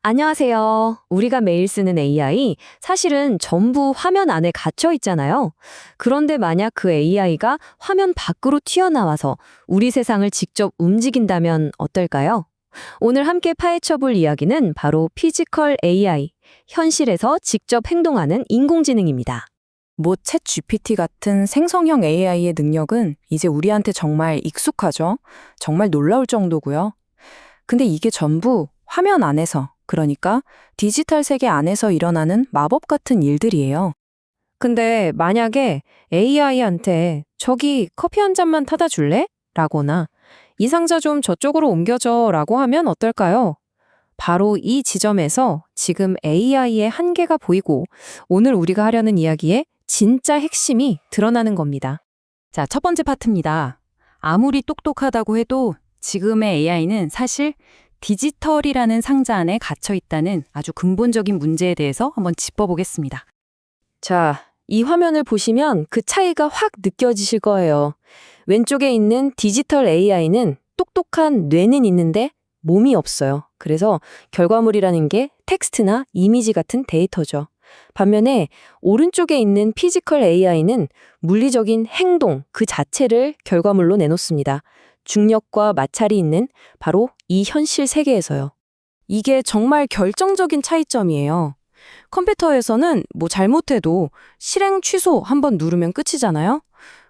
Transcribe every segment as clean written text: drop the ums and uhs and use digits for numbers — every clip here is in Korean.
안녕하세요. 우리가 매일 쓰는 AI, 사실은 전부 화면 안에 갇혀 있잖아요. 그런데 만약 그 AI가 화면 밖으로 튀어나와서 우리 세상을 직접 움직인다면 어떨까요? 오늘 함께 파헤쳐 볼 이야기는 바로 피지컬 AI, 현실에서 직접 행동하는 인공지능입니다. 뭐 챗 GPT 같은 생성형 AI의 능력은 이제 우리한테 정말 익숙하죠. 정말 놀라울 정도고요. 근데 이게 전부 화면 안에서, 그러니까 디지털 세계 안에서 일어나는 마법 같은 일들이에요. 근데 만약에 AI한테 저기 커피 한 잔만 타다 줄래? 라거나 이 상자 좀 저쪽으로 옮겨줘 라고 하면 어떨까요? 바로 이 지점에서 지금 AI의 한계가 보이고 오늘 우리가 하려는 이야기의 진짜 핵심이 드러나는 겁니다. 자, 첫 번째 파트입니다. 아무리 똑똑하다고 해도 지금의 AI는 사실 디지털이라는 상자 안에 갇혀 있다는 아주 근본적인 문제에 대해서 한번 짚어보겠습니다. 자, 이 화면을 보시면 그 차이가 확 느껴지실 거예요. 왼쪽에 있는 디지털 AI는 똑똑한 뇌는 있는데 몸이 없어요. 그래서 결과물이라는 게 텍스트나 이미지 같은 데이터죠. 반면에 오른쪽에 있는 피지컬 AI는 물리적인 행동 그 자체를 결과물로 내놓습니다. 중력과 마찰이 있는 바로 이 현실 세계에서요. 이게 정말 결정적인 차이점이에요. 컴퓨터에서는 뭐 잘못해도 실행 취소 한번 누르면 끝이잖아요.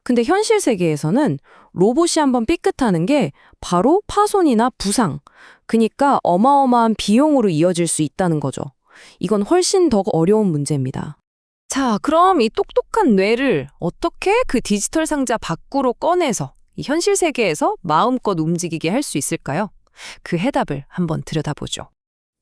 근데 현실 세계에서는 로봇이 한번 삐끗하는 게 바로 파손이나 부상, 그러니까 어마어마한 비용으로 이어질 수 있다는 거죠. 이건 훨씬 더 어려운 문제입니다. 자, 그럼 이 똑똑한 뇌를 어떻게 그 디지털 상자 밖으로 꺼내서 이 현실 세계에서 마음껏 움직이게 할 수 있을까요? 그 해답을 한번 들여다보죠.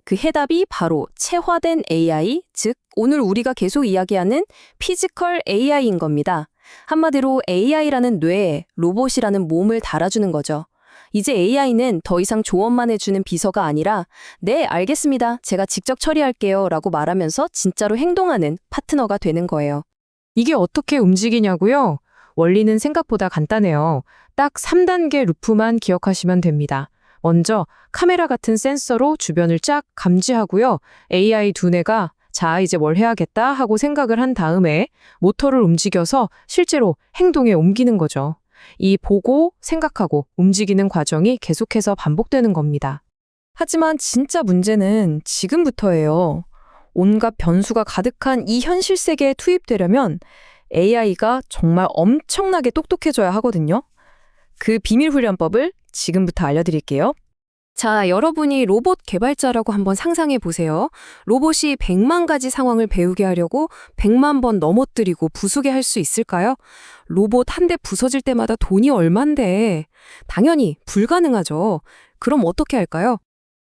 그 해답이 바로 체화된 AI, 즉 오늘 우리가 계속 이야기하는 피지컬 AI인 겁니다. 한마디로 AI라는 뇌에 로봇이라는 몸을 달아주는 거죠. 이제 AI는 더 이상 조언만 해주는 비서가 아니라 네, 알겠습니다. 제가 직접 처리할게요 라고 말하면서 진짜로 행동하는 파트너가 되는 거예요. 이게 어떻게 움직이냐고요? 원리는 생각보다 간단해요. 딱 3단계 루프만 기억하시면 됩니다. 먼저 카메라 같은 센서로 주변을 쫙 감지하고요. AI 두뇌가 자, 이제 뭘 해야겠다 하고 생각을 한 다음에 모터를 움직여서 실제로 행동에 옮기는 거죠. 이 보고, 생각하고, 움직이는 과정이 계속해서 반복되는 겁니다. 하지만 진짜 문제는 지금부터예요. 온갖 변수가 가득한 이 현실 세계에 투입되려면 AI가 정말 엄청나게 똑똑해져야 하거든요. 그 비밀 훈련법을 지금부터 알려드릴게요. 자, 여러분이 로봇 개발자라고 한번 상상해 보세요. 로봇이 100만 가지 상황을 배우게 하려고 100만 번 넘어뜨리고 부수게 할 수 있을까요? 로봇 한 대 부서질 때마다 돈이 얼만데. 당연히 불가능하죠. 그럼 어떻게 할까요?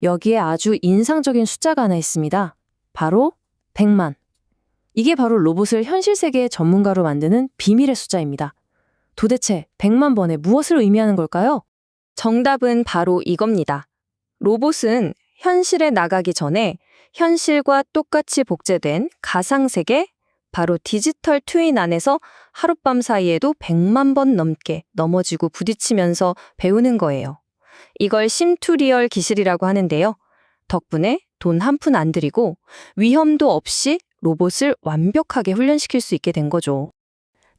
여기에 아주 인상적인 숫자가 하나 있습니다. 바로 100만. 이게 바로 로봇을 현실 세계의 전문가로 만드는 비밀의 숫자입니다. 도대체 100만 번에 무엇을 의미하는 걸까요? 정답은 바로 이겁니다. 로봇은 현실에 나가기 전에 현실과 똑같이 복제된 가상세계, 바로 디지털 트윈 안에서 하룻밤 사이에도 100만 번 넘게 넘어지고 부딪히면서 배우는 거예요. 이걸 심투리얼 기술이라고 하는데요. 덕분에 돈 한 푼 안 들이고 위험도 없이 로봇을 완벽하게 훈련시킬 수 있게 된 거죠.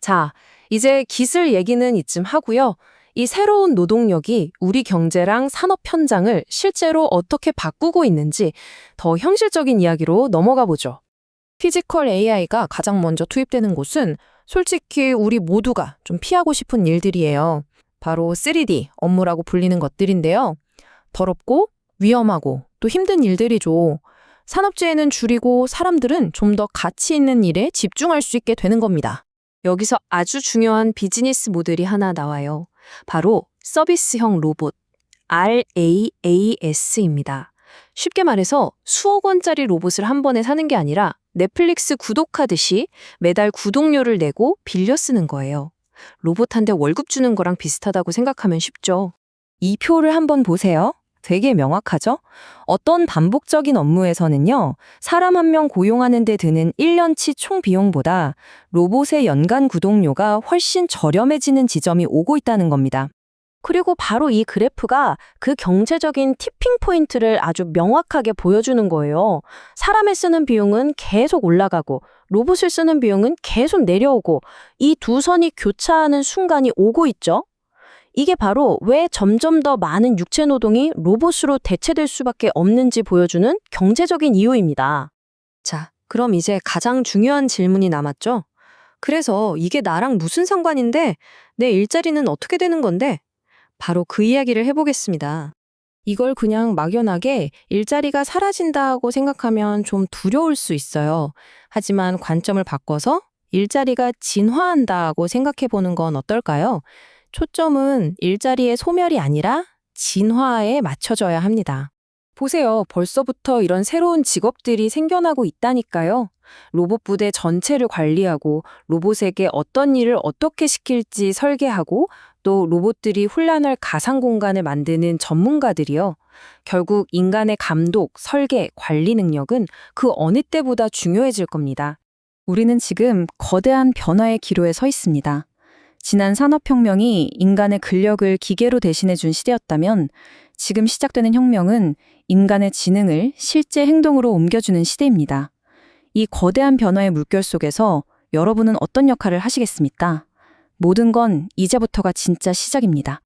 자, 이제 기술 얘기는 이쯤 하고요. 이 새로운 노동력이 우리 경제랑 산업 현장을 실제로 어떻게 바꾸고 있는지 더 현실적인 이야기로 넘어가 보죠. 피지컬 AI가 가장 먼저 투입되는 곳은 솔직히 우리 모두가 좀 피하고 싶은 일들이에요. 바로 3D 업무라고 불리는 것들인데요. 더럽고 위험하고 또 힘든 일들이죠. 산업재해는 줄이고 사람들은 좀 더 가치 있는 일에 집중할 수 있게 되는 겁니다. 여기서 아주 중요한 비즈니스 모델이 하나 나와요. 바로 서비스형 로봇, RAAS입니다. 쉽게 말해서 수억 원짜리 로봇을 한 번에 사는 게 아니라 넷플릭스 구독하듯이 매달 구독료를 내고 빌려 쓰는 거예요. 로봇 한 대 월급 주는 거랑 비슷하다고 생각하면 쉽죠. 이 표를 한번 보세요. 되게 명확하죠? 어떤 반복적인 업무에서는요, 사람 한 명 고용하는 데 드는 1년치 총 비용보다 로봇의 연간 구독료가 훨씬 저렴해지는 지점이 오고 있다는 겁니다. 그리고 바로 이 그래프가 그 경제적인 티핑 포인트를 아주 명확하게 보여주는 거예요. 사람을 쓰는 비용은 계속 올라가고 로봇을 쓰는 비용은 계속 내려오고 이 두 선이 교차하는 순간이 오고 있죠. 이게 바로 왜 점점 더 많은 육체 노동이 로봇으로 대체될 수밖에 없는지 보여주는 경제적인 이유입니다. 자, 그럼 이제 가장 중요한 질문이 남았죠? 그래서 이게 나랑 무슨 상관인데 내 일자리는 어떻게 되는 건데? 바로 그 이야기를 해보겠습니다. 이걸 그냥 막연하게 일자리가 사라진다고 생각하면 좀 두려울 수 있어요. 하지만 관점을 바꿔서 일자리가 진화한다고 생각해보는 건 어떨까요? 초점은 일자리의 소멸이 아니라 진화에 맞춰져야 합니다. 보세요. 벌써부터 이런 새로운 직업들이 생겨나고 있다니까요. 로봇 부대 전체를 관리하고 로봇에게 어떤 일을 어떻게 시킬지 설계하고 또 로봇들이 훈련할 가상 공간을 만드는 전문가들이요. 결국 인간의 감독, 설계, 관리 능력은 그 어느 때보다 중요해질 겁니다. 우리는 지금 거대한 변화의 기로에 서 있습니다. 지난 산업혁명이 인간의 근력을 기계로 대신해준 시대였다면 지금 시작되는 혁명은 인간의 지능을 실제 행동으로 옮겨주는 시대입니다. 이 거대한 변화의 물결 속에서 여러분은 어떤 역할을 하시겠습니까? 모든 건 이제부터가 진짜 시작입니다.